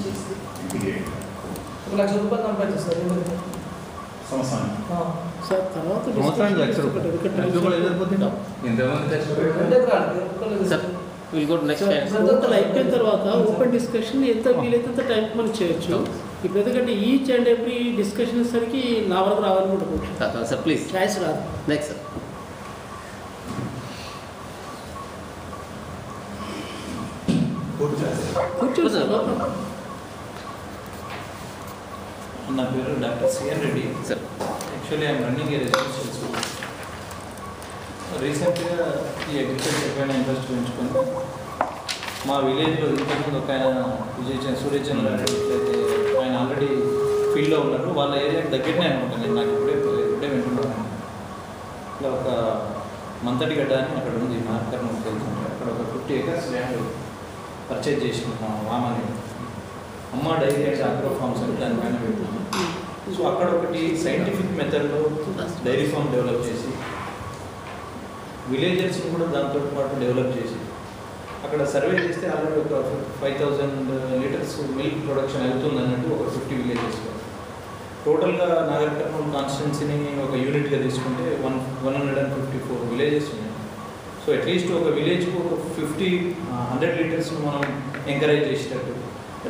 చేస్తే ఇంటిగ్రేట్ ₹1,00,000 సంపాదిస్తారు సంవత్సరానికి. సార్ తర్వాత సంవత్సరానికి టోటల్ అయిపోయిన తర్వాత ఓపెన్ డిస్కషన్ ఎంత వీలైతే అంత టైం మనం చేయొచ్చు. ఇప్పుడు ఎందుకంటే ఈచ్ అండ్ ఎవ్రీ డిస్కషన్ సరికి నా వరకు రావాలనుకుంటున్నాను సార్. ప్లీజ్ చాయిస్ రాదు. Next sir. కూర్చోండి సార్. నా పేరు doctor CN Reddy sir. Actually I'm running a residential school. రీసెంట్గా ఈ అగ్రికల్చర్ పైన ఇంట్రెస్ట్ పెంచుకొని మా విలేజ్లో ఇంతకుముందు ఒక ఆయన సూర్యచంద్ర అయితే ఆయన ఆల్రెడీ ఫీల్డ్లో ఉన్నారు. వాళ్ళ ఏరియాకి దగ్గరనే అనుకుంటాను. నేను నాకు ఇప్పుడే వింటున్నాను. ఇట్లా ఒక మంతటిగడ్డ అని అక్కడ ఉంది, నాగకర్నూలు తెలుసు. అక్కడ ఒక 50 acres ల్యాండ్ పర్చేజ్ చేసుకుంటున్నాం. వామని అమ్మ డైరీ అండ్ ఆగ్రో ఫార్మ్స్ అని దానిపైన పెడుతున్నాం. సో అక్కడ ఒకటి సైంటిఫిక్ మెథడ్లో డైరీ ఫామ్ డెవలప్ చేసి విలేజర్స్ని కూడా దాంతో పాటు డెవలప్ చేసి అక్కడ సర్వే చేస్తే ఆల్రెడీ ఒక 5,000 లీటర్స్ మిల్క్ ప్రొడక్షన్ అవుతుంది అన్నట్టు ఒక 50 విలేజెస్లో. టోటల్గా నాగర్ కర్నూలు కాన్స్టిట్యున్సీని ఒక యూనిట్గా తీసుకుంటే 154 విలేజెస్ ఉన్నాయి. సో అట్లీస్ట్ ఒక విలేజ్కు ఒక 100 లీటర్స్ మనం ఎంకరేజ్ చేసేటట్టు.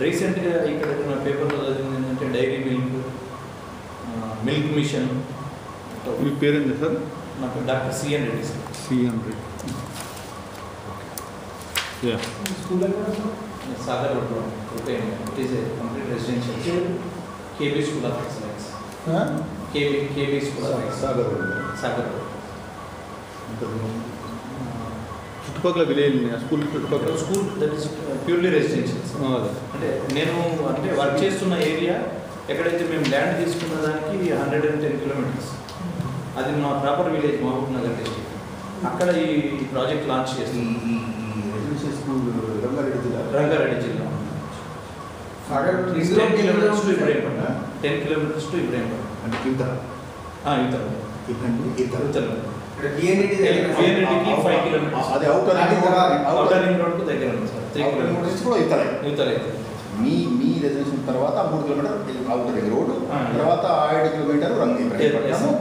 రీసెంట్గా ఇక్కడ నా పేపర్లో చదివింది ఏంటంటే డైరీ మిల్క్ మిషన్. మీ పేరేంటి సార్? నా పేరు doctor CN Reddy sir. CN Reddy. School Sagar రోడ్లో it is a complete residential KB school of excellence. KB school of Sagar Sagar road. చుట్టుపక్కల విలేజ్ స్కూల్ చుట్టుపక్కల school that is purely residential. అంటే నేను వర్క్ చేస్తున్న ఏరియా ఎక్కడైతే మేము ల్యాండ్ తీసుకున్న దానికి 110 కిలోమీటర్స్. అది మా proper village Mahabubnagar district. అక్కడ ఈ ప్రాజెక్ట్ లాంచ్ చేస్తుంది. రెసిడెన్షియల్ స్కూల్ రంగారెడ్డి జిల్లా. రంగారెడ్డి జిల్లా. 10 kilometers to Ibrahimపట్న. 10 kilometers to Ibrahimపట్న. అంటే యువతల DNDకి 5 kilometers. అది అవుటర్ అవుటర్ రింగ్ రోడ్కు దగ్గర ఉంది సార్. 3 kilometers కూడా యువతలే. యువతలే. మీ రెసిడెన్షియల్ తర్వాత 3 కిలోమీటర్ అవుటర్ రింగ్ రోడ్, తర్వాత 5 కిలోమీటర్ రంగీపట్నం.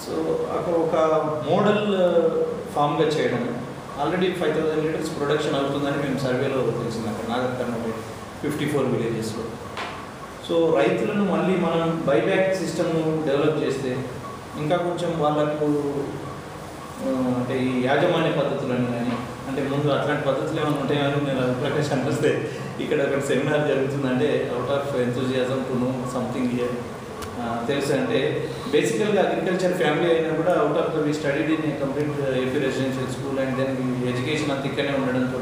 సో అక్కడ ఒక మోడల్ ఫామ్గా చేయడం. ఆల్రెడీ 5,000 లీటర్స్ ప్రొడక్షన్ అవుతుందని మేము సర్వేలో తెలిసింది అక్కడ నాగర్ కర్నూలు 54 విలేజెస్లో. సో రైతులను మళ్ళీ మనం బైబ్యాక్ సిస్టమ్ను డెవలప్ చేస్తే ఇంకా కొంచెం వాళ్ళకు అంటే ఈ యాజమాన్య పద్ధతులని కానీ అంటే ముందు అట్లాంటి పద్ధతులు ఏమైనా ఉంటాయని నేను ప్రకాష్ అనిపిస్తే ఇక్కడ ఒక సెమినార్ జరుగుతుందంటే out of enthusiasm to know something here తెలుసు. అంటే బేసికల్గా అగ్రికల్చర్ ఫ్యామిలీ అయినా కూడా out of we studied in a complete AP residential school and then education అంత ఇక్కడనే ఉండడంతో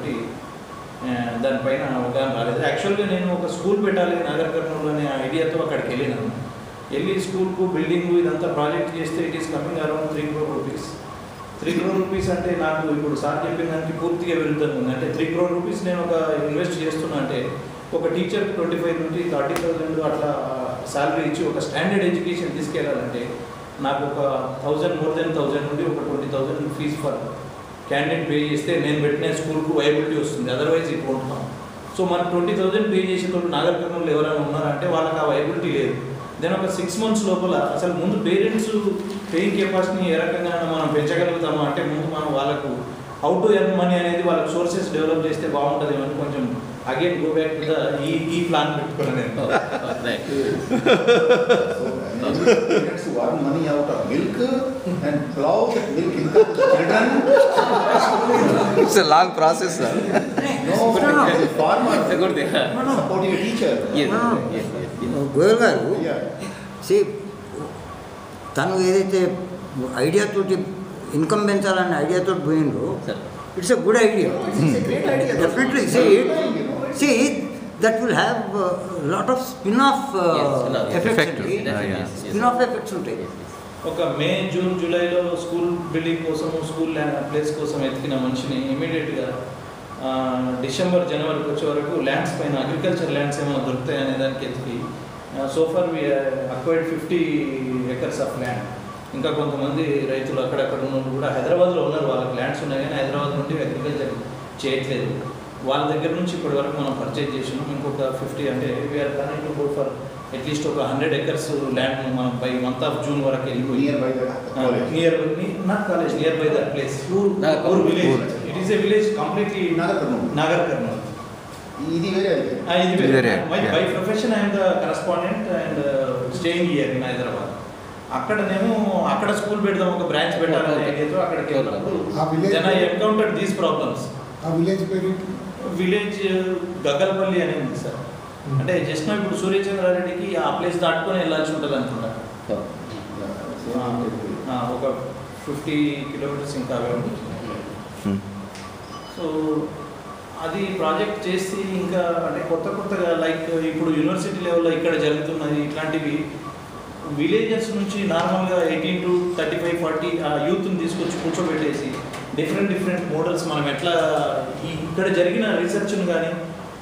దానిపైన అవగాహన రాలేదు. యాక్చువల్గా నేను ఒక స్కూల్ పెట్టాలి నాగర్ కర్నూలు అనే ఐడియాతో అక్కడికి వెళ్ళినాను. వెళ్ళి స్కూల్కు బిల్డింగ్ ఇదంతా ప్రాజెక్ట్ చేస్తే it is coming around 3 crore rupees. 3 crore rupees అంటే నాకు ఇప్పుడు సార్ చెప్పిన దానికి పూర్తిగా విరుద్ధంగా ఉంది. అంటే 3 crore rupees నేను ఒక ఇన్వెస్ట్ చేస్తున్నా అంటే ఒక టీచర్ 25 నుండి 30,000 అట్లా శాలరీ ఇచ్చి ఒక స్టాండర్డ్ ఎడ్యుకేషన్ తీసుకెళ్ళాలంటే నాకు ఒక 1,000 more than 1,000 నుండి ఒక 20,000 ఫీజ్ ఫర్ క్యాండిడేట్ పే చేస్తే నేను పెట్టిన స్కూల్కు వైబిలిటీ వస్తుంది. Otherwise it won't come. So మనకు 20,000 పే చేసేటప్పుడు నాగర్ కర్నూలు ఎవరైనా ఉన్నారంటే వాళ్ళకి ఆ వైబిలిటీ లేదు. దెన్ ఒక 6 months లోపల అసలు ముందు పేరెంట్స్ పేయింగ్ కెపాసిటీని ఏ రకంగా మనం పెంచగలుగుతాము అంటే ముందు మనం వాళ్ళకు హౌ టు ఎర్న్ మనీ అనేది వాళ్ళకి సోర్సెస్ డెవలప్ చేస్తే బాగుంటుంది అని కొంచెం అగైన్ గో బ్యాక్ టు ఈ ప్లాన్ పెట్టుకున్నాను నేను. Parents who earn money out of milk and plow that milk into the children. It's a long process, sir. No, as a farmer, supporting a teacher. Goyal గారు Yeah. తను ఏదైతే ఐడియాతోటి income పెంచాలనే ఐడియాతో పోయిండ్రో it's a good idea. Definitely that will have lot of spin-off effects. Spin-off effects ఉంటాయి. ఒక May June జూలైలో స్కూల్ బిల్డింగ్ కోసం స్కూల్ ప్లేస్ కోసం ఎతికిన మనిషిని ఇమీడియట్గా డిసెంబర్ జనవరికి వచ్చే వరకు ల్యాండ్స్ పైన అగ్రికల్చర్ ల్యాండ్స్ ఏమైనా దొరుకుతాయి అనే దానికి ఎతికి so far we acquired 50 acres of land. ఇంకా కొంతమంది రైతులు అక్కడక్కడ ఉన్న కూడా హైదరాబాద్లో ఉన్నారు, వాళ్ళకి ల్యాండ్స్ ఉన్నాయి కానీ హైదరాబాద్ నుండి అగ్రికల్చర్ చేయట్లేదు. వాళ్ళ దగ్గర నుంచి ఇప్పటి వరకు మనం పర్చేజ్ చేసినాం. ఇంకొక 50 అంటే we are planning to go for at least ఒక 100 acres ల్యాండ్ మనం బై మంత్ ఆఫ్ జూన్ వరకు వెళ్ళిపోయి near by not college near by that place ఊరు village. It is a village completely Nagar Kurnool. ఇది వేరే ఇది వేరే. By profession I am the correspondent and staying here in Hyderabad. అక్కడనేమో అక్కడ స్కూల్ పెడదాం, ఒక బ్రాంచ్ పెట్టాలనే ఐడియాతో అక్కడికి వెళ్ళినప్పుడు then I encountered these problems. ఆ విలేజ్ పేరు విలేజ్ గగ్గల్పల్లి అని ఉంది సార్. అంటే జస్ట్ ఇప్పుడు సూర్యచంద్రారెడ్డికి ఆ ప్లేస్ దాటుకొని వెళ్ళాల్సి ఉంటుంది అనుకుంటా. ఒక 50 kilometers ఇంకా ఉంది. సో అది ప్రాజెక్ట్ చేసి ఇంకా అంటే కొత్తగా లైక్ ఇప్పుడు యూనివర్సిటీ లెవెల్లో ఇక్కడ జరుగుతున్నది ఇట్లాంటివి విలేజెస్ నుంచి నార్మల్గా 18 to 35, 40 ఆ యూత్ని తీసుకొచ్చి కూర్చోబెట్టేసి డిఫరెంట్ మోడల్స్ మనం ఎట్లా ఇక్కడ జరిగిన రీసెర్చ్ను కానీ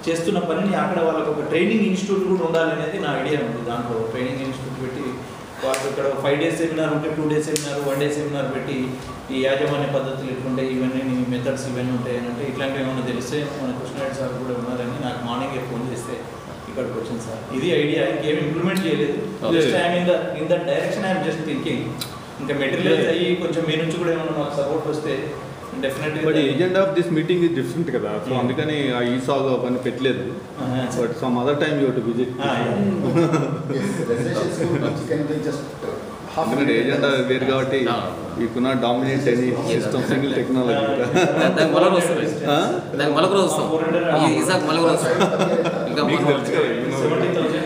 చేస్తున్న పనిని అక్కడ వాళ్ళకి ఒక ట్రైనింగ్ ఇన్స్టిట్యూట్ కూడా ఉండాలనేది నా ఐడియా ఉంది. దాంట్లో ట్రైనింగ్ ఇన్స్టిట్యూట్ పెట్టి వాళ్ళు ఇక్కడ 5 days సెమినార్ ఉంటే 2 days సెమినార్ 1 day సెమినార్ పెట్టి ఈ యాజమాన్య పద్ధతులు ఎట్లుంటాయి, ఇవన్నీ మెథడ్స్ ఇవన్నీ ఉంటాయి అంటే ఇట్లాంటివి ఏమైనా తెలిస్తే మన కృష్ణారెడ్డి సార్ కూడా ఉన్నారని నాకు మార్నింగే ఫోన్ చేస్తే ఇక్కడికి వచ్చింది సార్. ఇది ఐడియా, ఇంకేమి ఇంప్లిమెంట్ చేయలేదు. Just I'm in that direction I'm just thinking. ఇంకా మెటీరియల్స్ అయ్యి కొంచెం మీ నుంచి కూడా ఏమైనా మాకు సపోర్ట్ వస్తే డెఫినెట్గా. But agenda of this meeting is different కదా, సో అందుకని ఆ ఈ సాగ్ పని పెట్టలేదు. But some other time you to visit. ఎందుకంటే ఏజెండా వేరు కాబట్టి you could not dominate any system single technology. మీకు తెలుసు కదా 70,000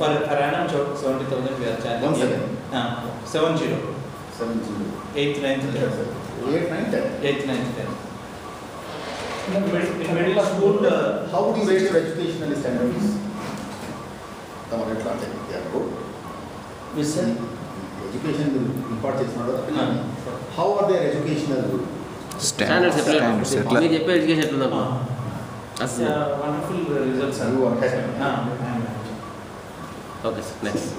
per annum 70,000 we are charging. 70 8th 9th 10th. In middle school, how would you rate your educational standards? తమరు ఎట్లా అంటే education impart చేస్తున్నాడు కదా, how are there educational standards ఎట్లా మీరు చెప్పే ఎడ్యుకేషన్ ఎట్లుందమ్మా? Wonderful results You are happy. Okay sir, next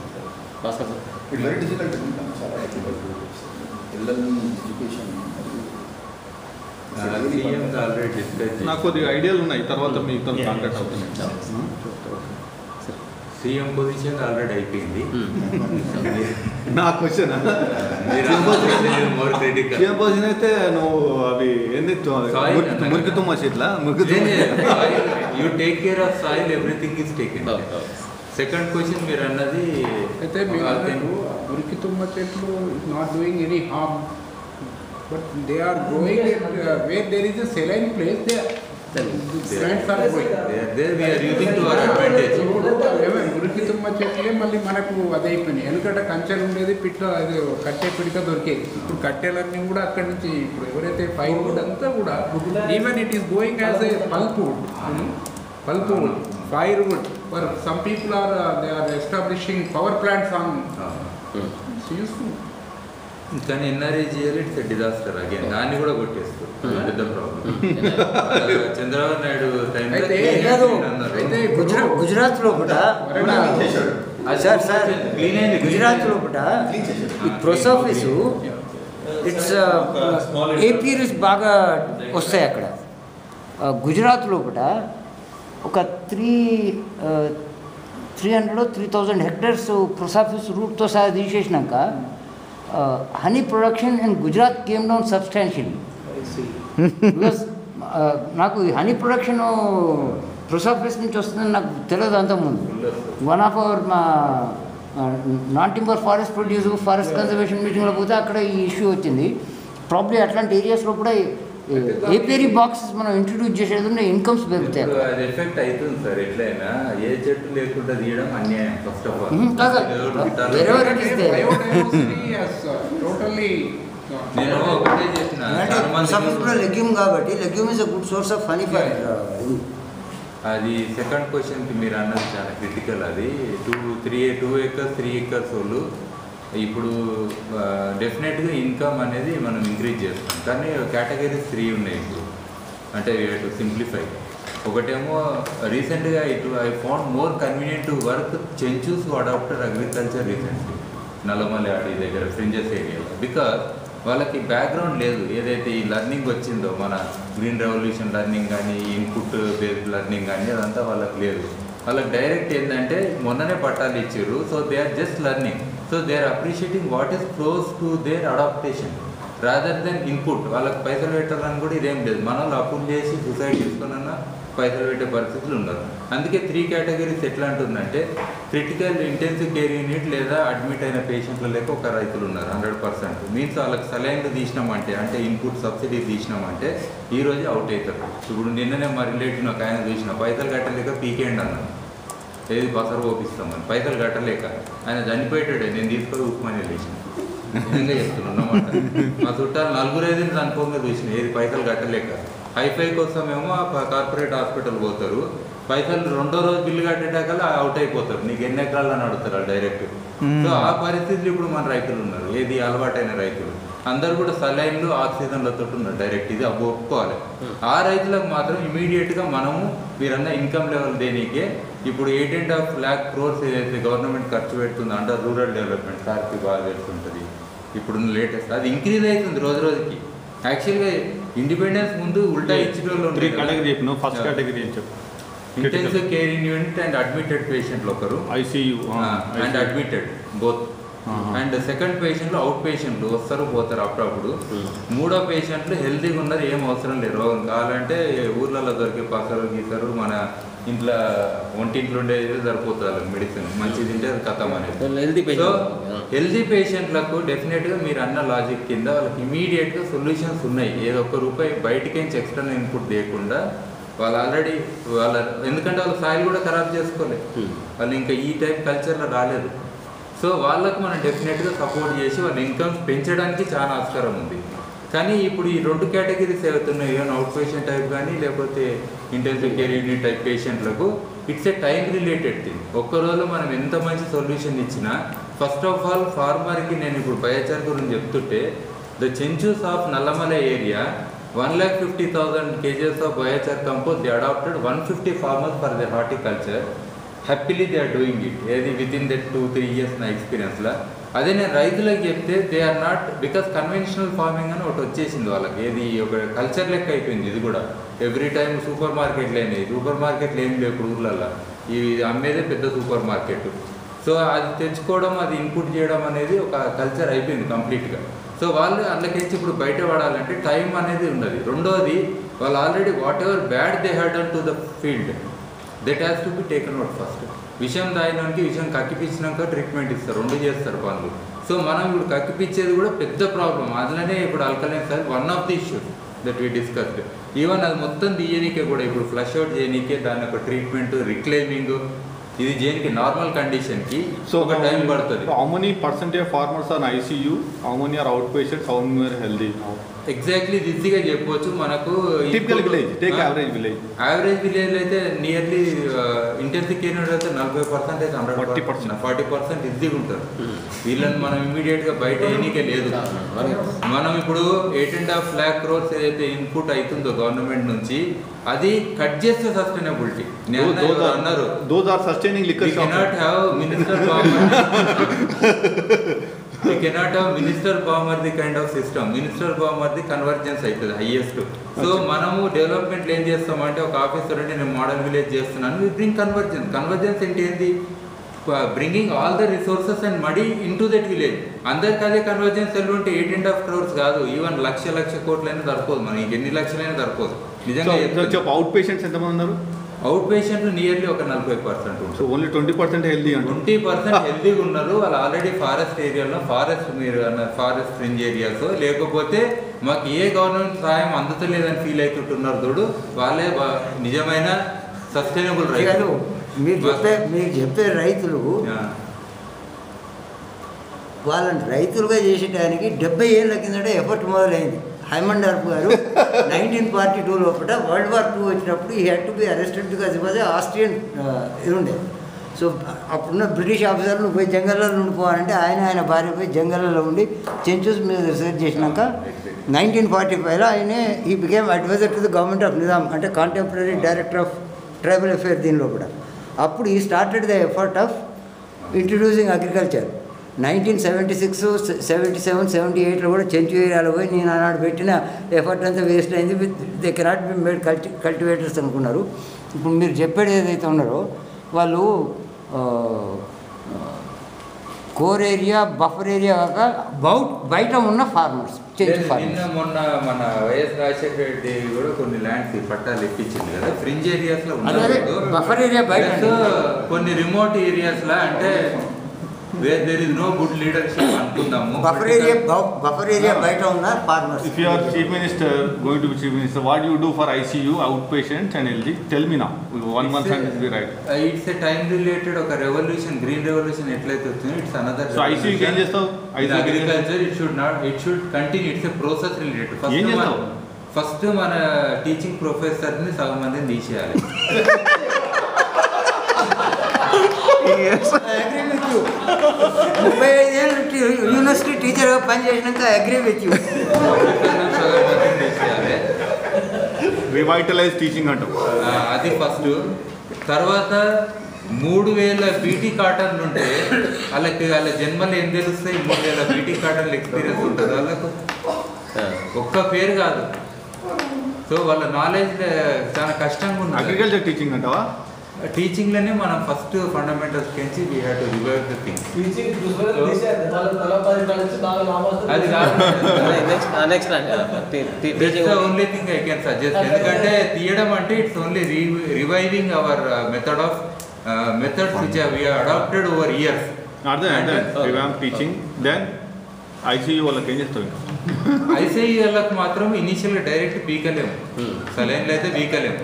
Bhaskar sir. It's very difficult, చాలా డిఫికల్ట్ పిల్లల్ని ఎడ్యుకేషన్. నాకు కొద్దిగా ఐడియాలు ఉన్నాయి, తర్వాత మీతో కాంటాక్ట్ అవుతున్నాయి. సీఎం పొజిషన్ ఆల్రెడీ అయిపోయింది. నా క్వశ్చన్ సీఎం పొజిషన్ అయితే నువ్వు అవి ఏంది మురికి తుమ్మ చెట్ల you take care of soil, everything is taken. Second question మీరు అన్నది అయితే మురికి తుమ్మ చెట్లు not doing any harm, but they are growing where there is a saline place, they plants are growing. There we are using to our advantage. మురికి తుమ్మ చెట్లే మళ్ళీ మనకు అదైపోయినాయి. ఎందుకంటే కంచెలు ఉండేది, పిట్ట అది కట్టె పిడిక దొరికేది. ఇప్పుడు కట్టెలన్నీ కూడా అక్కడి నుంచి ఇప్పుడు ఎవరైతే ఫైర్ వుడ్ అంతా కూడా even it is going as a pulpwood, firewood. For some people are they are establishing power plants on useful. కానీ ఎన్ఆర్ఏజీఎల్ ఇట్స్ డిజాస్టర్ అగైన్, దాన్ని కూడా కొట్టేస్తారు. పెద్ద ప్రాబ్లం. చంద్రబాబు నాయుడు అయితే గుజరాత్లో కూడా సార్ గుజరాత్లో కూడా ఈ పోస్ట్ ఆఫీసు ఇట్స్ ఏపీఎల్స్ బాగా వస్తాయి అక్కడ. గుజరాత్లో కూడా ఒక 300-3,000 hectares పోస్ట్ ఆఫీస్ రూట్తో సహా తీసేసినాక honey production in Gujarat came down substantially. Because నాకు ఈ హనీ ప్రొడక్షన్ పోస్ట్ ఆఫీస్ నుంచి వస్తుందని నాకు తెలియదు అంతకుముందు. వన్ ఆఫ్ అవర్ మా non timber forest forest conservation మీటింగ్లో పోతే అక్కడ ఈ ఇష్యూ వచ్చింది. ప్రాబ్లీ అట్లాంటి ఏరియాస్లో కూడా ఏపీఆర్ బాక్సెస్ మనం ఇంట్రడ్యూస్ చేసేది ఇన్కమ్స్ పెరుగుతాయి. అది ఎఫెక్ట్ అవుతుంది సార్. ఎట్లయినా ఏ చెట్టు లేకుండా తీయడం అన్యాయం. ఫస్ట్ ఆఫ్ ఆల్ నేను ఒకటే చేసిన లెగ్యూమ్ కాబట్టి legume is a good source of honey for. అది సెకండ్ క్వశ్చన్కి మీరు అన్నది చాలా క్రిటికల్. అది 2 acres 3 acres వాళ్ళు ఇప్పుడు డెఫినెట్గా ఇన్కమ్ అనేది మనం ఇంక్రీజ్ చేస్తాం. కానీ కేటగిరీస్ 3 ఉన్నాయి ఇప్పుడు. అంటే టు సింప్లిఫై, ఒకటేమో రీసెంట్గా I found more convenient to work Chenchus adapter agriculture recently Nallamalli అడవి దగ్గర ఫ్రింజెస్ ఏరియాలో. బికాస్ వాళ్ళకి బ్యాక్గ్రౌండ్ లేదు. ఏదైతే ఈ లెర్నింగ్ వచ్చిందో మన గ్రీన్ రెవల్యూషన్ లెర్నింగ్ కానీ ఇన్పుట్ బేస్డ్ లెర్నింగ్ కానీ అదంతా వాళ్ళకి లేదు. వాళ్ళకి డైరెక్ట్ ఏంటంటే మొన్ననే పట్టాలు ఇచ్చారు. So they are just learning. So they are appreciating what is close to their adaptation rather than input. వాళ్ళకి పైసలు పెట్టాలని కూడా ఇదేం లేదు. మనం అప్పులు చేసి సూసైడ్ చేసుకున్నా పైసలు పెట్టే పరిస్థితులు ఉన్నారు. అందుకే 3 కేటగిరీస్ ఎట్లా అంటుందంటే క్రిటికల్ ఇంటెన్సివ్ కేర్ యూనిట్ లేదా అడ్మిట్ అయిన పేషెంట్లు లేక ఒక రైతులు ఉన్నారు 100%. మీన్స్ వాళ్ళకి సలైన్లు తీసినామంటే అంటే ఇన్పుట్ సబ్సిడీ తీసినామంటే ఈరోజు అవుట్ అవుతారు. ఇప్పుడు నిన్ననే మా రిలేటివ్ ఒక ఆయన చూసిన పైసలు కట్టలేక పీకేండి అన్నాను. ఏది బసరు ఓపిస్తామని పైసలు కట్టలేక ఆయన చనిపోయాడే. నేను తీసుకొని ఉప్మాని వెళ్ళేసిన నిజంగా చెప్తున్నాను అన్నమాట. మా చుట్టాలు 4-5 చనిపోగా చూసిన ఏది పైసలు కట్టలేక. హైఫై కోసమేమో కార్పొరేట్ హాస్పిటల్ పోతారు. పైసలు 2వ రోజు బిల్లు కట్టేటాకల్లా అవుట్ అయిపోతారు. నీకు ఎన్ని ఎకరాలు అని అడుగుతారు డైరెక్ట్. సో ఆ పరిస్థితులు ఇప్పుడు మన రైతులు ఉన్నారు. ఏది అలవాటైన రైతులు అందరు కూడా సలైన్లు ఆక్సిజన్లతో ఉన్నారు డైరెక్ట్. ఇది ఒప్పుకోవాలి. ఆ రైతులకు మాత్రం ఇమీడియట్గా మనము మీరన్నా ఇన్కమ్ లెవెల్ దేనికే ఇప్పుడు 8.5 lakh crores ఏదైతే గవర్నమెంట్ ఖర్చు పెడుతుంది అండర్ రూరల్ డెవలప్మెంట్ సార్కి బాగా తెలుస్తుంటుంది. ఇప్పుడు లేటెస్ట్ అది ఇంక్రీజ్ అవుతుంది రోజు రోజుకి. యాక్చువల్గా ఇండిపెండెన్స్ ముందు ఉల్టా ఇచ్చిన వాళ్ళు ఫస్ట్ కేటగిరీ అని చెప్పు. Intensive care unit and admitted పేషెంట్లు ఒకరు, ICU and admitted both. And second పేషెంట్లు అవుట్ పేషెంట్లు వస్తారు పోతారు అప్పుడప్పుడు. 3వ పేషెంట్లు హెల్తీగా ఉన్నారు, ఏం అవసరం లేదు. రోగం కావాలంటే ఊర్లలో దొరికే పసరు గీసరు మన ఇంట్లో ఒంటింట్లో ఉండేది సరిపోతుంది మెడిసిన్ మంచిది తింటే అది కథం అనేది. సో హెల్తీ పేషెంట్లకు డెఫినెట్గా మీరు అన్న లాజిక్ కింద వాళ్ళకి ఇమీడియట్గా సొల్యూషన్స్ ఉన్నాయి. ఏదో ₹1 బయటికేంచి ఎక్స్టర్నల్ ఇన్పుట్ లేకుండా వాళ్ళు ఆల్రెడీ ఎందుకంటే వాళ్ళ సాయిల్ కూడా ఖరాబ్ చేసుకోలేదు. వాళ్ళు ఇంకా ఈ టైప్ కల్చర్లో రాలేదు. సో వాళ్ళకు మనం డెఫినెట్గా సపోర్ట్ చేసి వాళ్ళ ఇన్కమ్స్ పెంచడానికి చాలా ఆస్కారం ఉంది. కానీ ఇప్పుడు ఈ 2 కేటగిరీస్ ఏవైతున్నాయి ఈవెన్ అవుట్ పేషెంట్ టైప్ కానీ లేకపోతే ఇంటెన్సివ్ కేర్ యూనిట్ టైప్ పేషెంట్లకు it's a time related thing. ఒక్కరోజు మనం ఎంత మంచి సొల్యూషన్ ఇచ్చినా ఫస్ట్ ఆఫ్ ఆల్ ఫార్మర్కి నేను ఇప్పుడు బయోచార్ గురించి చెప్తుంటే the Chenchus of Nallamala area 1,50,000 kgs of biochar compost they adopted 150 farmers for their horticulture. Happily they are doing it. ఏది within that 2-3 years నా ఎక్స్పీరియన్స్లో. అదే నేను రైతులకు చెప్తే they are not because conventional farming అని ఒకటి వచ్చేసింది వాళ్ళకి. ఏది ఒక కల్చర్ లెక్క అయిపోయింది. ఇది కూడా ఎవ్రీ టైం సూపర్ మార్కెట్లు అయినాయి. సూపర్ మార్కెట్లు ఏం లేవు ఇప్పుడు ఊర్లలో. ఇవి అమ్మేదే పెద్ద సూపర్ మార్కెట్. సో అది తెచ్చుకోవడం అది ఇన్పుట్ చేయడం అనేది ఒక కల్చర్ అయిపోయింది కంప్లీట్గా. సో వాళ్ళు అందులోకించి ఇప్పుడు బయట పడాలంటే టైం అనేది ఉన్నది. రెండోది వాళ్ళు already what ever bad they had done to the field that has to be taken out first. విషయం దాయినానికి విషయం కక్కిపించినాక ట్రీట్మెంట్ ఇస్తారు, 2 చేస్తారు పనులు. సో మనం ఇప్పుడు కక్కిపించేది కూడా పెద్ద ప్రాబ్లం. అందులోనే ఇప్పుడు alkaline sir one of the issues that we discussed. Even అది మొత్తం తీయనీకే కూడా ఇప్పుడు ఫ్లష్ అవుట్ చేయనీకే దాని ఒక ట్రీట్మెంట్ రిక్లైమింగ్ ఇది చేయడానికి నార్మల్ కండిషన్కి సో ఒక టైం పడుతుంది. How many percentage farmers are ICU, how many are outpatients, how many are healthy? Exactly ఈజీగా చెప్పవచ్చు. మనకు యావరేజ్ విలేజ్ అయితే నియర్లీ ఇంటెన్సివ్ కేర్ అయితే 40% 40% ఈజీగా ఉంటారు. వీళ్ళని మనం ఇమీడియట్గా బయట ఎన్నికే లేదు. మనం ఇప్పుడు 8.5 lakh crores ఏదైతే ఇన్పుట్ అవుతుందో గవర్నమెంట్ నుంచి అది కట్ చేస్తే సస్టైనబిలిటీ అన్నారు. We cannot have minister Bamardi kind of system. Minister Bamardi convergence అవుతుంది హైయెస్ట్. సో మనము డెవలప్మెంట్లో ఏం చేస్తామంటే ఒక ఆఫీసర్ అంటే నేను మోడల్ విలేజ్ చేస్తున్నాను, వి బ్రింగ్ కన్వర్జెన్స్. కన్వర్జెన్స్ అంటే ఏంటి? Bringing all the resources and money in to that village. అందరికి అదే కన్వర్జెన్స్ ఎలా ఉంటే 8.5 crores కాదు, ఈవెన్ లక్ష కోట్లైనా సరిపోదు. మనకి ఎన్ని లక్షలైనా సరిపోదు. నిజంగా అవుట్ పేషెంట్స్ ఎంతమంది ఉన్నారు? అవుట్ పేషెంట్లు నియర్లీ ఒక 40% ఉంటారు. ఓన్లీ 20% హెల్దీ, 20% హెల్దీగా ఉన్నారు. వాళ్ళు ఆల్రెడీ ఫారెస్ట్ ఏరియాలో మీరు అన్న ఫారెస్ట్ ఫ్రింజ్ ఏరియాస్ లేకపోతే మాకు ఏ గవర్నమెంట్ సహాయం అందుతలేదని ఫీల్ అవుతుంటున్నారు. తోడు వాళ్ళే నిజమైన సస్టైనబుల్ రైతులు. మీరు చెప్పే రైతులు వాళ్ళని రైతులుగా చేసేటానికి 70 ఏళ్ళ కిందట ఎఫర్ట్ మొదలైంది. హైమండార్ఫ్ గారు 1942 లోపల World War II వచ్చినప్పుడు ఈ had to be arrested because it was Austrian ఇది ఉండే. సో అప్పుడున్న బ్రిటిష్ ఆఫీసర్లు పోయి జంగల్లో ఉండిపోవాలంటే ఆయన భార్య పోయి జంగల్లో ఉండి చెంచూస్ మీద రీసెర్చ్ చేసినాక 1945లో ఆయనే ఈ became advisor to the government of Nizam, అంటే contemporary director of tribal affair దీనిలో కూడా. అప్పుడు ఈ started the effort of introducing agriculture. 1976, 77, 78లో కూడా చెంచు ఏరియాలో పోయి నేను ఆనాడు పెట్టిన ఎఫర్ట్ అంతా వేస్ట్ అయింది. They cannot be made cultivators అనుకున్నారు. ఇప్పుడు మీరు చెప్పేది ఏదైతే ఉన్నారో వాళ్ళు కోర్ ఏరియా, బఫర్ ఏరియా కాక బయట ఉన్న ఫార్మర్స్, చెంచు ఫార్మర్స్. నిన్న మొన్న మన వైఎస్ రాజశేఖర రెడ్డి కూడా కొన్ని ల్యాండ్స్ పట్టాలు ఇప్పించింది కదా, ఫ్రింజ్ ఏరియాస్ లో బఫర్ ఏరియా బయట కొన్ని రిమోట్ ఏరియాస్ లా, అంటే where there is no good leadership అనుకుందాము. బఫర్ ఏరియా బయట ఉన్న farmers. If you are chief minister, going to be chief minister, what do you do for ICU, outpatients and LG? Tell me now. 1 month sentence be right. It's a time related ఒక revolution, green revolution ఎట్లయితే వచ్చిందో it's another. So ICU ఏం చేస్తావు? Agriculture it should continue. It's a process related. ఏం చేస్తావు? First మన teaching ప్రొఫెసర్ని సగం మందిని తీసేయాలి. యూనివర్సిటీ టీచర్గా పనిచేసినాక అగ్రీ విత్ యూ. రివైటలైజ్ టీచింగ్ అంటాం. అది ఫస్ట్. తర్వాత 3000 బీటీ కాటన్లు ఉంటే వాళ్ళ జన్మలు ఏం తెలుస్తాయి? 3000 బీటీ కాటన్లు ఎక్స్పీరియన్స్ ఉంటుంది వాళ్ళకు, ఒక్క పేరు కాదు. సో వాళ్ళ నాలెడ్జ్ చాలా కష్టంగా ఉంది. అగ్రికల్చర్ టీచింగ్ అంటావా? టీచింగ్లోనే మనం ఫస్ట్ ఫండమెంటల్స్ కెంచి we have to revive the thing. అది కాదు only thing I can suggest. ఎందుకంటే తీయడం అంటే it's only reviving our method of methods which we adapted over years. Revamp teaching. Then ICU వాళ్ళకి ఏం చేస్తావు? ఐసీయూ వాళ్ళకి మాత్రం ఇనీషియల్గా డైరెక్ట్ పీకలేము, సలైన్లు అయితే పీకలేము.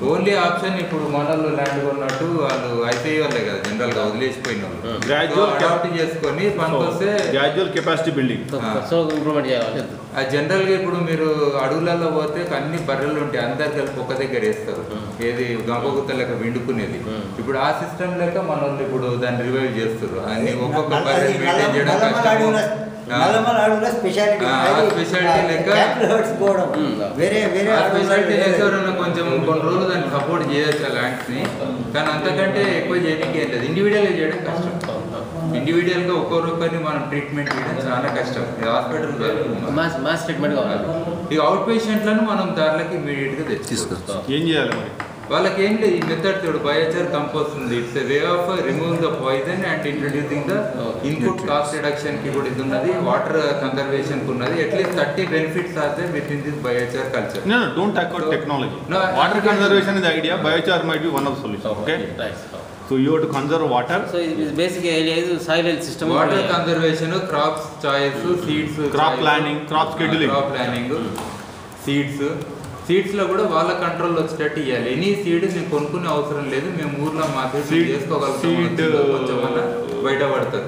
ఓన్లీ ఆప్షన్ ఇప్పుడు మనల్లో ల్యాండ్ కొన్నట్టు వాళ్ళు ఐసీయూ వాళ్ళే కదా జనరల్గా వదిలేసిపోయిన వాళ్ళు అడాప్ట్ చేసుకొని పనికొస్తే గ్రాడ్యువల్ కెపాసిటీ బిల్డింగ్ ఇంప్రూవ్మెంట్ చేయాలి. జనరల్గా ఇప్పుడు మీరు అడవులలో పోతే అన్ని బర్రెలు ఉంటాయి, అందరు కలిపి ఒక దగ్గర వేస్తారు, ఏది గంపగుత్త లెక్క విండుకునేది. ఇప్పుడు ఆ సిస్టమ్ లెక్క మన వాళ్ళు ఇప్పుడు దాన్ని రివైవ్ చేస్తారు. అన్ని ఒక్కొక్క బర్రె మెయింటైన్ చేయడం కష్టం. స్పెషాలిటీ లెక్క కొంచెం కొన్ని రోజులు దాన్ని సపోర్ట్ చేయొచ్చు ఆ ల్యాండ్స్ని, కానీ అంతకంటే ఎక్కువ చేయడానికి ఏం లేదు. ఇండివిజువల్గా చేయడం కష్టం. ఇండివిజువల్గా ఒక్కొక్కరిని మనం ట్రీట్మెంట్ చేయడం చాలా కష్టం. హాస్పిటల్ మాస్ ట్రీట్మెంట్ కావాలి. ఇక అవుట్ పేషెంట్లను మనం దారిలోకి ఇమీడియట్గా తెచ్చుకోవచ్చు. ఏం చేయాలి మరి? వాళ్ళకి ఏం లేదు, ఈ మెథడ్ చూడు బయోచార్ కంపోస్ట్ ఉంది. It's a way of removing the poison and introducing the input cost reduction కి కూడా ఇది ఉన్నది, వాటర్ కన్జర్వేషన్ కు ఉన్నది. At least 30 benefits are there with in this biochar culture. No, don't talk about technology. No, water conservation is the idea. Biochar might be one of the solutions. Okay. So you have to conserve water. So it is basically soil health system. Water conservation, crops choice, seeds, crop planning, crop scheduling, సీడ్స్లో కూడా వాళ్ళ కంట్రోల్లో వచ్చేటట్టు ఇవ్వాలి. Any seed నేను కొనుక్కునే అవసరం లేదు, మేము ఊర్లో మార్కెట్ చేసుకోగలుగుతాం, కొంచెం బయట పడతారు.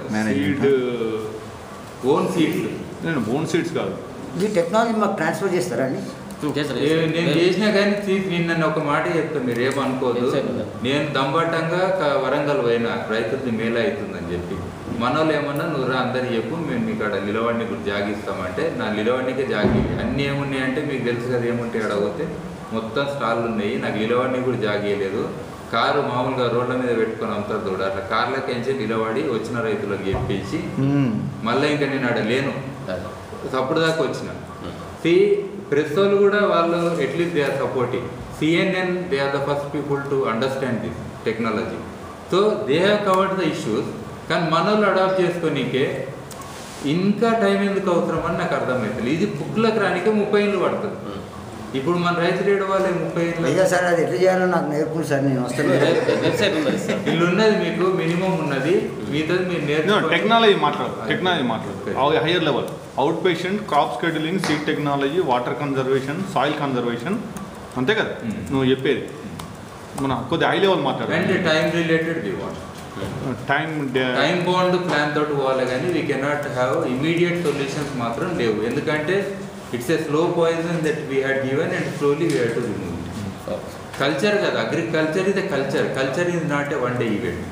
Own seeds. నేను ఓన్ సీడ్స్ కాదు, ఈ టెక్నాలజీ మాకు ట్రాన్స్ఫర్ చేస్తారా అండి? నేను చేసినా కానీ నిన్న ఒక మాట చెప్తాను, మీరు ఏమనుకోదు. నేను దంబట్టంగా వరంగల్ పోయినా రైతులది మేలు అవుతుందని చెప్పి, మనోళ్ళు ఏమన్నా నువ్వు అందరు చెప్పు, మేము మీకు అక్కడ నిలవడిని కూడా జాగిస్తామంటే నా నిలవడికే జాగి అన్నీ ఏమున్నాయంటే మీకు తెలుసు కదా ఏముంటాయి. అడగపోతే మొత్తం స్టాళ్ళు ఉన్నాయి, నాకు నిలవడిని కూడా జాగేయలేదు. కారు మామూలుగా రోడ్ల మీద పెట్టుకొని అమ్ముతారు చూడ, అట్లా కార్లకేంచి నిలబడి వచ్చిన రైతులకు చెప్పేసి మళ్ళీ ఇంకా నేను అక్కడ లేను, అప్పుడు దాకా వచ్చిన. ప్రెస్ వాళ్ళు కూడా వాళ్ళు at least they are supporting. CNN, they are the first people to understand this technology. So they have covered the issues. కానీ మన వాళ్ళు అడాప్ట్ చేసుకోనికే ఇంకా టైం ఎందుకు అవసరం అని నాకు అర్థమవుతుంది. ఇది బుక్లకు రానికే 30 ఏళ్ళు పడుతుంది. ఇప్పుడు మన రైతు రేడు వాళ్ళే 30 ఏళ్ళు. సార్ అది ఎట్లా చేయాలో నాకు నేర్పుడు సార్, నేను వస్తాను. వెబ్సైట్ ఉంది, ఇల్లు ఉన్నది మీకు మినిమం ఉన్నది, మీతో మీరు నేర్చుకో. టెక్నాలజీ మాట్లాడు higher level. Outpatient, crop scheduling, seed technology, water conservation, soil conservation, అంతే కదా నువ్వు చెప్పేది. మన కొద్దిగా హై లెవెల్ మాట్లాడు. And time related we want time bound plan తోటి పోవాలి, కానీ we cannot have immediate solutions మాత్రం లేవు. ఎందుకంటే it's a slow poison that we had given and slowly we had to remove it. Culture కదా, agriculture ఇది culture is not a 1 day event.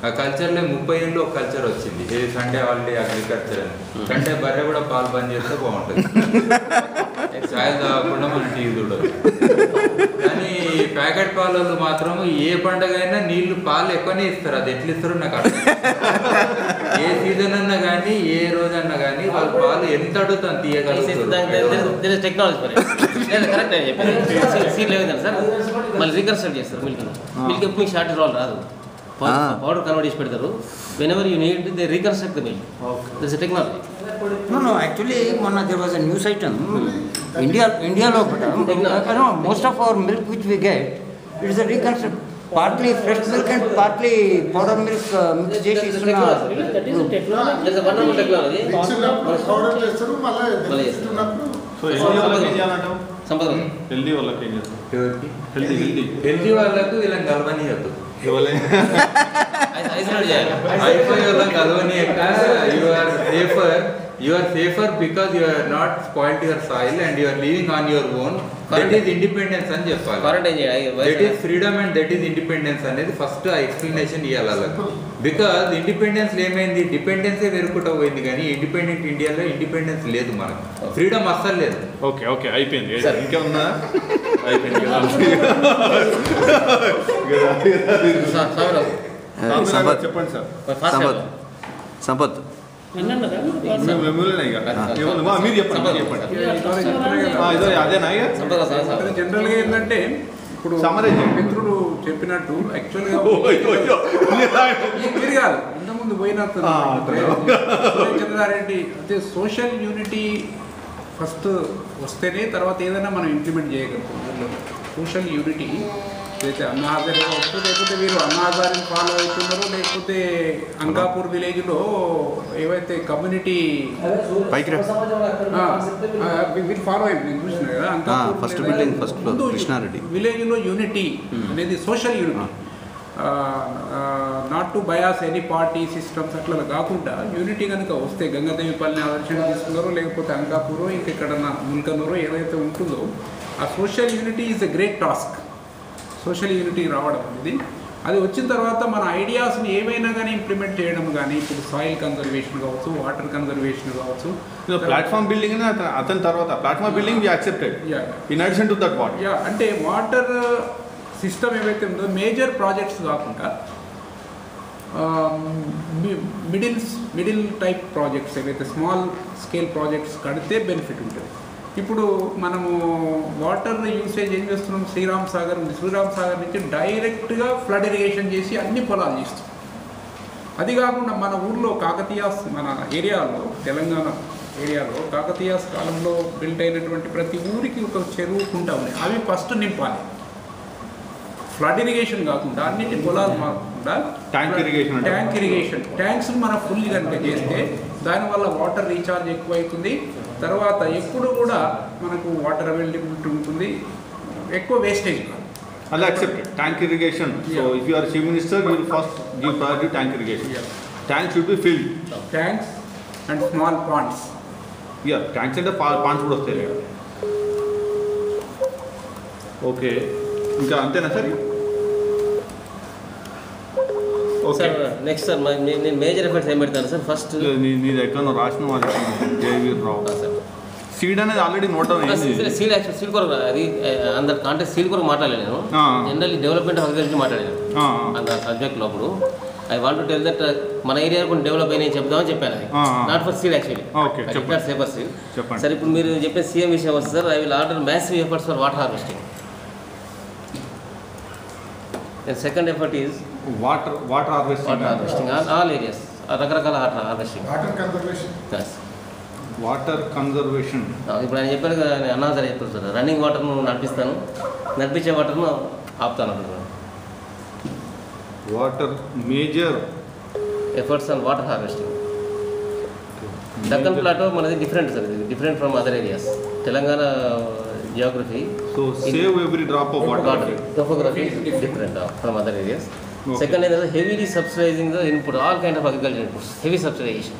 ఆ కల్చర్లో 30 ఏళ్ళు ఒక కల్చర్ వచ్చింది, ఇది సండే హాలిడే అగ్రికల్చర్ అని. కంటే బర్రె కూడా పాలు బంద్ చేస్తే బాగుంటుంది, ఛాయ్ తాగకుండా మన టీవీ చూడవచ్చు. కానీ ప్యాకెట్ పాలలో మాత్రం ఏ పండగ అయినా నీళ్లు పాలు ఎక్కువనే ఇస్తారు. అది ఎట్లా ఇస్తారో నాకు అర్థం ఏ సీజన్ అన్నా కానీ ఏ రోజు అన్నా కానీ వాళ్ళు పాలు ఎంత అడుగుతాను తీయగలుగుతారు. టెక్నాలజీ కరెక్ట్ సీట్ లేదు సార్. మళ్ళీ రీకన్స్ట్రక్ట్ చేస్తారు మిల్క్ ఎప్పుడు మీకు షార్టేజ్ రాదు పౌడర్ కన్వర్ట్ చేసి పెడతారు. Whenever you need they reconstruct the milk. This technology. No, actually, there was a news item. India most of our milk which we get, it is a reconstruct. Partly fresh milk and partly powder milk mix చేసి ఇస్తున్నారు. That is a technology. That's a wonderful technology. Powder చేస్తారు మళ్ళీ ఇస్తున్నప్పుడు. So healthy వాళ్ళకి ఏం చేయాలంటావు? సంపద healthy వాళ్ళకి ఏం చేస్తారు? హెల్దీ వాళ్ళకు ఇలా కలవనీయద్దు. ఐసోలేట్ చేయాలి. అయిపోయి వాళ్ళకి కలవనీయక you are safer because you are not spoiled your soil and you are living on your own. That is independence అని చెప్పాలి. క్వారంటైన్ చేయాలి. That is freedom and that is independence అనేది ఫస్ట్ ఆ ఎక్స్ప్లెనేషన్ ఇవ్వాలి వాళ్ళకి. బికాజ్ ఇండిపెండెన్స్ ఏమైంది, డిపెండెన్సే వెరుకుంటా పోయింది కానీ ఇండిపెండెంట్ ఇండియాలో ఇండిపెండెన్స్ లేదు మనకు, ఫ్రీడమ్ అస్సలు లేదు. ఓకే ఓకే అయిపోయింది. ఇంకేమన్నా అయిపోయింది. చెప్పండి సార్. సంపత్ మీరు చెప్పండి. అదేనా జనరల్గా ఏంటంటే ఇప్పుడు మిత్రుడు చెప్పినట్టు యాక్చువల్గా మీరు కాదు ఇంతకుముందు పోయినట్టు చంద్రారెడ్డి అయితే సోషల్ యూనిటీ ఫస్ట్ వస్తేనే తర్వాత ఏదైనా మనం ఇంప్లిమెంట్ చేయగలుగుతాం. సోషల్ యూనిటీ అయితే అన్నా హజారే కావచ్చు, లేకపోతే మీరు అన్నా హజారేని ఫాలో అవుతున్నారో, లేకపోతే అంకాపూర్ విలేజ్లో ఏవైతే కమ్యూనిటీ మీరు ఫాలో అయ్యింది నేను చూసిన కదా. అంకాపూర్ కృష్ణారెడ్డి విలేజ్లో యూనిటీ అనేది social unity, not to bias any party systems అట్లా కాకుండా యూనిటీ కనుక వస్తే గంగాదేవిపల్లిని ఆదర్శంగా తీసుకున్నారో, లేకపోతే అంకాపూరో ఇంకెక్కడన్నా ముల్కనూరో ఏదైతే ఉంటుందో ఆ social unity is a great task. Social unity రావడం అనేది, అది వచ్చిన తర్వాత మన ఐడియాస్ని ఏమైనా కానీ ఇంప్లిమెంట్ చేయడం కానీ, ఇప్పుడు సాయిల్ కన్జర్వేషన్ కావచ్చు, వాటర్ కన్జర్వేషన్ కావచ్చు, ప్లాట్ఫామ్ బిల్డింగ్ అతని తర్వాత platform building accepted in addition to that what అంటే వాటర్ సిస్టమ్ ఏవైతే ఉందో మేజర్ ప్రాజెక్ట్స్ కాకుండా మిడిల్ టైప్ ప్రాజెక్ట్స్ ఏవైతే స్మాల్ స్కేల్ ప్రాజెక్ట్స్ కడితే బెనిఫిట్ ఉంటుంది. ఇప్పుడు మనము వాటర్ యూసేజ్ ఏం చేస్తున్నాం, శ్రీరామ్ సాగర్ నుంచి డైరెక్ట్గా ఫ్లడ్ ఇరిగేషన్ చేసి అన్ని పొలాలు చేస్తాం. అది కాకుండా మన ఊర్లో కాకతీయాస్, మన ఏరియాలో తెలంగాణ ఏరియాలో కాకతీయాస్ కాలంలో బిల్ట్ అయినటువంటి ప్రతి ఊరికి ఒక చెరువు కుంట ఉన్నాయి. అవి ఫస్ట్ నింపాలి. ఫ్లడ్ ఇరిగేషన్ కాకుండా అన్నిటి పొలాలు మారకుండా ట్యాంక్ ఇరిగేషన్ ట్యాంక్స్ మనం ఫుల్ కనుక చేస్తే దానివల్ల వాటర్ రీఛార్జ్ ఎక్కువ అవుతుంది. తర్వాత ఎప్పుడు కూడా మనకు వాటర్ అవైలబిలిటీ ఉంటుంది, ఎక్కువ వేస్టేజ్ కాదు. అలా accepted tank irrigation. So if you are chief minister you will first give priority tank irrigation. Tank should be filled. Tanks and small ponds. Tanks అంటే పాండ్స్ కూడా వస్తాయి. ఓకే, ఇంకా అంతేనా సార్? సార్ నెక్స్ట్ సార్ నేను major efforts ఏం పెడతాను sir. First నీ దగ్గర రాసిన వాళ్ళు సీడ్ అనేది already note seed actual seed కొరకు అది అందరు కాంటాక్ట్ సీడ్ కొరకు మాట్లాడలేదు నేను. జనరల్లీ డెవలప్మెంట్ ఆఫ్ అగ్రికల్చర్ మాట్లాడాను అంత సబ్జెక్ట్లో. అప్పుడు I want to tell that మన ఏరియా కొన్ని డెవలప్ అయినాయి చెప్దామని చెప్పాను. అది not for seed actually, safer seed. Sir ఇప్పుడు మీరు చెప్పే సీఎం విషయం వస్తుంది sir. I will order massive efforts for water harvesting. And second effort is water harvesting all areas, రకరకాల వాటర్ హార్వెస్టింగ్, వాటర్ కన్జర్వేషన్. ఇప్పుడు ఆయన చెప్పారు కదా, అన్నా సార్ చెప్పారు సార్, రన్నింగ్ వాటర్ను నడిపిస్తాను, నడిపించే వాటర్ను ఆపుతాను అంటున్నాను. Water major efforts on water harvesting. Deccan plateau మనది డిఫరెంట్ సార్, ఇది different from other areas. Telangana geography, so save every drop of water. Topography is different from other areas. Okay. Second is heavily subsidizing the input, all kind of agriculture inputs, heavy subsidization.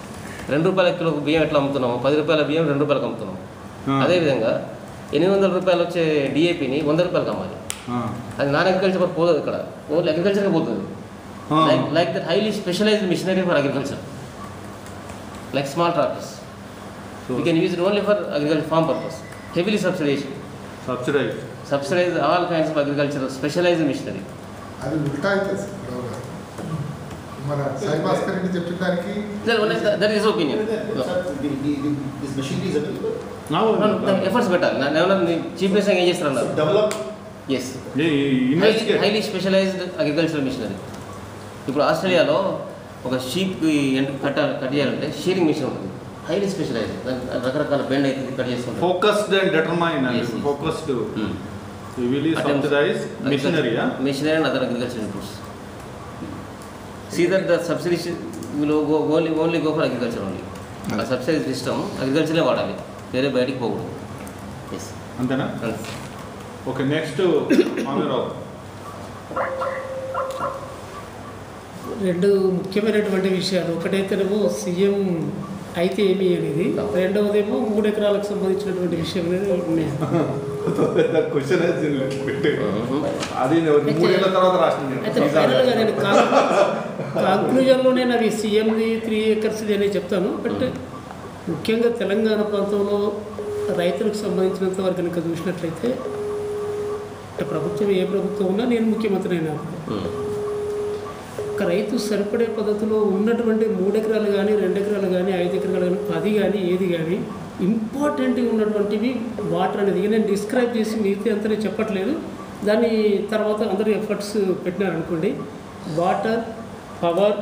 2 రూపాయల kilo బియ్యం ఎట్లా అమ్ముతున్నాము, 10 రూపాయల బియ్యం 2 రూపాయలకు అమ్ముతున్నాము. అదేవిధంగా 800 రూపాయలు వచ్చే డిఏపిని 100 రూపాయలకు అమ్మాలి. అది నాన్ అగ్రికల్చర్ పోతుంది, ఇక్కడ ఓన్లీ అగ్రికల్చర్కి పోతుంది. Like that highly specialised machinery for agriculture, like small tractors. We can use it only for agriculture farm purpose. Heavily subsidise. subsidize all kinds of agricultural specialized machinery. అది ఉల్టా అయితే మన సాయి భాస్కర్ రెడ్డి చెప్పిన దానికి That is opinion. This machinery is available. No, efforts పెట్టాలి. నేను చీఫ్నెస్ ఏం చేస్తారన్నారు? Develop. Yes. Highly specialized agricultural machinery. ఇప్పుడు ఆస్ట్రేలియాలో ఒక షీప్ కట్ చేయాలంటే షీరింగ్ మిషన్ ఉంటుంది, హైలీ స్పెషలైజ్డ్, రకరకాల బెండ్ అయితే కట్ చేసుకుంటారు. Focused and determine and focused heavily subsidized machinery and other agricultural inputs. See that the subsidies will only go for agriculture only. A subsidy system agriculture le vaadali, vere bayatiki pogudu. Yes, antena. Okay, next Amirao. రెండు ముఖ్యమైనటువంటి విషయాలు, ఒకటైతేనేమో CM అయితే ఏమి అనేది, రెండవదేమో 3 ఎకరాలకు సంబంధించినటువంటి విషయం అనేది ఉన్నాయి. అయితే ఫైనల్గా నేను కాంక్లూజన్లో నేను అవి సీఎంది 3 ఎకర్స్ది అనేది చెప్తాను. బట్ ముఖ్యంగా తెలంగాణ ప్రాంతంలో రైతులకు సంబంధించినంత వరకు కనుక చూసినట్లయితే ప్రభుత్వం ఏ ప్రభుత్వం ఉన్నా నేను ముఖ్యమంత్రి అయినా ఒక రైతు సరిపడే పద్ధతిలో ఉన్నటువంటి 3 ఎకరాలు కానీ 2 ఎకరాలు కానీ 5 ఎకరాలు కానీ 10 కానీ ఏది కానీ ఇంపార్టెంట్గా ఉన్నటువంటివి వాటర్ అనేది. ఇక నేను డిస్క్రైబ్ చేసి మిగతా అంతా చెప్పట్లేదు, దాని తర్వాత అందరూ ఎఫర్ట్స్ పెట్టినారనుకోండి. వాటర్, పవర్,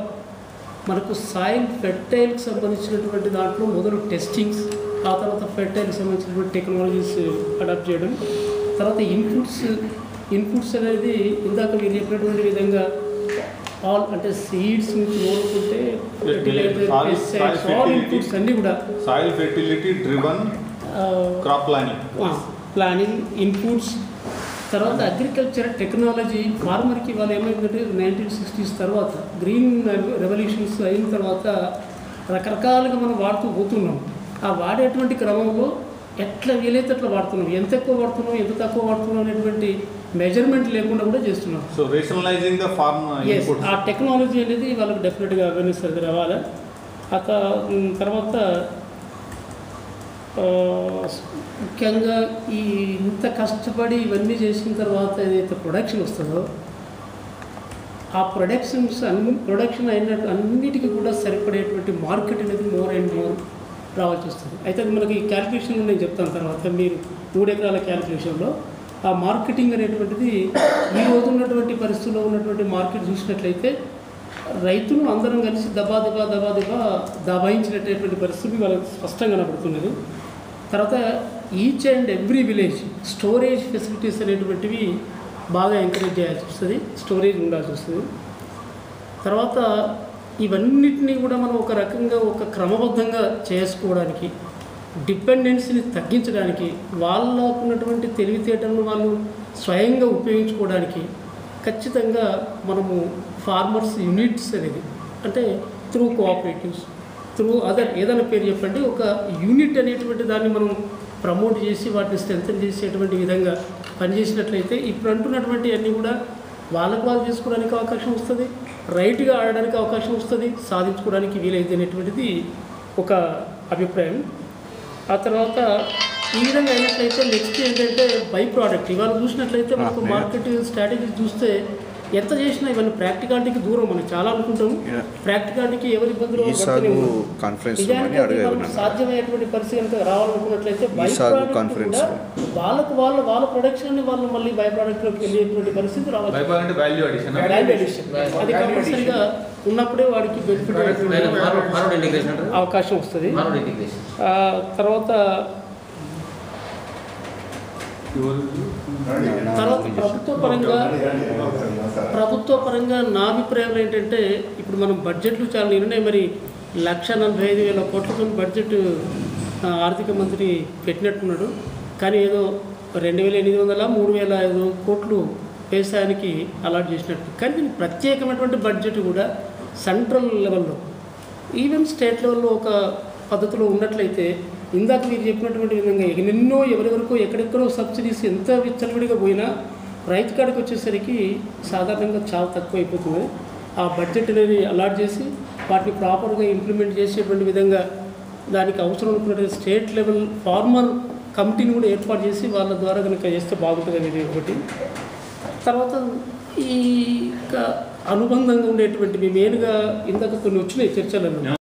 మనకు సాయిల్ ఫెర్టైల్కి సంబంధించినటువంటి దాంట్లో మొదలు టెస్టింగ్స్, ఆ తర్వాత ఫెర్టైల్కి సంబంధించినటువంటి టెక్నాలజీస్ అడాప్ట్ చేయడం, తర్వాత ఇన్పుట్స్ అనేది ఇందాక మీరు చెప్పినటువంటి విధంగా ఆల్ అంటే సీడ్స్ నుంచి ఓడుకుంటే ఆల్ ఇన్పుట్స్ అన్నీ కూడా soil fertility driven crop planning inputs, తర్వాత అగ్రికల్చర్ టెక్నాలజీ. ఫార్మర్కి వాళ్ళు ఏమైందంటే 1960s తర్వాత గ్రీన్ రెవల్యూషన్స్ అయిన తర్వాత రకరకాలుగా మనం వాడుతూ పోతున్నాం. ఆ వాడేటువంటి క్రమంలో ఎట్లా వీలైతే అట్లా వాడుతున్నాం, ఎంత ఎక్కువ వాడుతున్నాం ఎంత తక్కువ వాడుతున్నాం అనేటువంటి మెజర్మెంట్ లేకుండా కూడా చేస్తున్నాం. So rationalising the farm inputs, ఆ టెక్నాలజీ అనేది వాళ్ళకి డెఫినెట్గా అవేర్నెస్ అది రావాలి. తర్వాత ముఖ్యంగా ఈ ఇంత కష్టపడి ఇవన్నీ చేసిన తర్వాత ఏదైతే ప్రొడక్షన్ వస్తుందో ఆ ప్రొడక్షన్ అయినట్టు అన్నిటికీ కూడా సరిపడేటువంటి మార్కెట్ అనేది మోర్ అండ్ మోర్ రావాల్సి వస్తుంది. అయితే అది మనకి క్యాల్కులేషన్లో నేను చెప్తాను తర్వాత. మీరు 3 ఎకరాల క్యాల్కులేషన్లో ఆ మార్కెటింగ్ అనేటువంటిది ఈ రోజు ఉన్నటువంటి పరిస్థితుల్లో ఉన్నటువంటి మార్కెట్ చూసినట్లయితే రైతులు అందరం కలిసి దబాయించినటువంటి పరిస్థితి వాళ్ళకి స్పష్టంగా కనబడుతున్నది. తర్వాత each and every village storage facilities అనేటువంటివి బాగా ఎంకరేజ్ చేయాల్సి వస్తుంది, స్టోరేజ్ ఉండాల్సి వస్తుంది. తర్వాత ఇవన్నిటినీ కూడా మనం ఒక రకంగా ఒక క్రమబద్ధంగా చేసుకోవడానికి, డిపెండెన్సీని తగ్గించడానికి, వాళ్ళకు ఉన్నటువంటి తెలివితేటలను వాళ్ళు స్వయంగా ఉపయోగించుకోవడానికి ఖచ్చితంగా మనము ఫార్మర్స్ యూనిట్స్ అనేది అంటే త్రూ కోఆపరేటివ్స్, త్రూ అదర్ ఏదైనా పేరు చెప్పండి, ఒక యూనిట్ అనేటువంటి దాన్ని మనం ప్రమోట్ చేసి వాటిని స్ట్రెంథెన్ చేసేటువంటి విధంగా పనిచేసినట్లయితే ఇప్పుడు అంటున్నటువంటి అన్నీ కూడా వాళ్ళకు వాళ్ళు చేసుకోవడానికి అవకాశం వస్తుంది, రైట్గా ఆడడానికి అవకాశం వస్తుంది, సాధించుకోవడానికి వీలైతే అనేటువంటిది ఒక అభిప్రాయం. ఆ తర్వాత ఈ విధంగా అయినట్లయితే నెక్స్ట్ ఏంటంటే బై ప్రోడక్ట్. ఇవాళ చూసినట్లయితే మనకు మార్కెట్ స్ట్రాటజీ చూస్తే ఎంత చేసినా ఇవన్నీ ప్రాక్టికాలిటీకి దూరం. మనం చాలా అనుకుంటాం ప్రాక్టికాలిటీకి ఎవరి ఇబ్బందులు సాధ్యమయ్యేటువంటి పరిస్థితి కనుక రావాలనుకున్నట్లయితే బై ప్రోడక్ట్ వాళ్ళ ప్రొడక్షన్ వాళ్ళు మళ్ళీ బై ప్రోడక్ట్లోకి వెళ్ళేటువంటి పరిస్థితి రావాలి. అది కంపల్సరీగా ఉన్నప్పుడే వాడికి బెనిఫిట్ అవకాశం వస్తుంది. తర్వాత ప్రభుత్వ పరంగా నా అభిప్రాయం ఏంటంటే ఇప్పుడు మనం బడ్జెట్లు చాలా నిర్ణయం, మరి 1,45,000 కోట్లతో బడ్జెట్ ఆర్థిక మంత్రి పెట్టినట్టున్నాడు. కానీ ఏదో 2,800 3,500 కోట్లు వ్యవసాయానికి అలాట్ చేసినట్టు. కానీ దీనికి ప్రత్యేకమైనటువంటి బడ్జెట్ కూడా సెంట్రల్ లెవెల్లో ఈవెన్ స్టేట్ లెవెల్లో ఒక పద్ధతిలో ఉన్నట్లయితే ఇందాక మీరు చెప్పినటువంటి విధంగా ఎన్నెన్నో ఎవరెవరికో ఎక్కడెక్కడో సబ్సిడీస్ ఎంత విచ్చలవిడిగా పోయినా రైతు కాడికి వచ్చేసరికి సాధారణంగా చాలా తక్కువ అయిపోతుంది. ఆ బడ్జెట్ అనేది అలాట్ చేసి వాటిని ప్రాపర్గా ఇంప్లిమెంట్ చేసేటువంటి విధంగా దానికి అవసరం అనుకున్నటువంటి స్టేట్ లెవెల్ ఫార్మర్ కమిటీని కూడా ఏర్పాటు చేసి వాళ్ళ ద్వారా కనుక చేస్తే బాగుంటుంది అనేది ఒకటి. తర్వాత ఈ అనుబంధంగా ఉండేటువంటి మెయిన్గా ఇందాక కొన్ని వచ్చినాయి చర్చలలో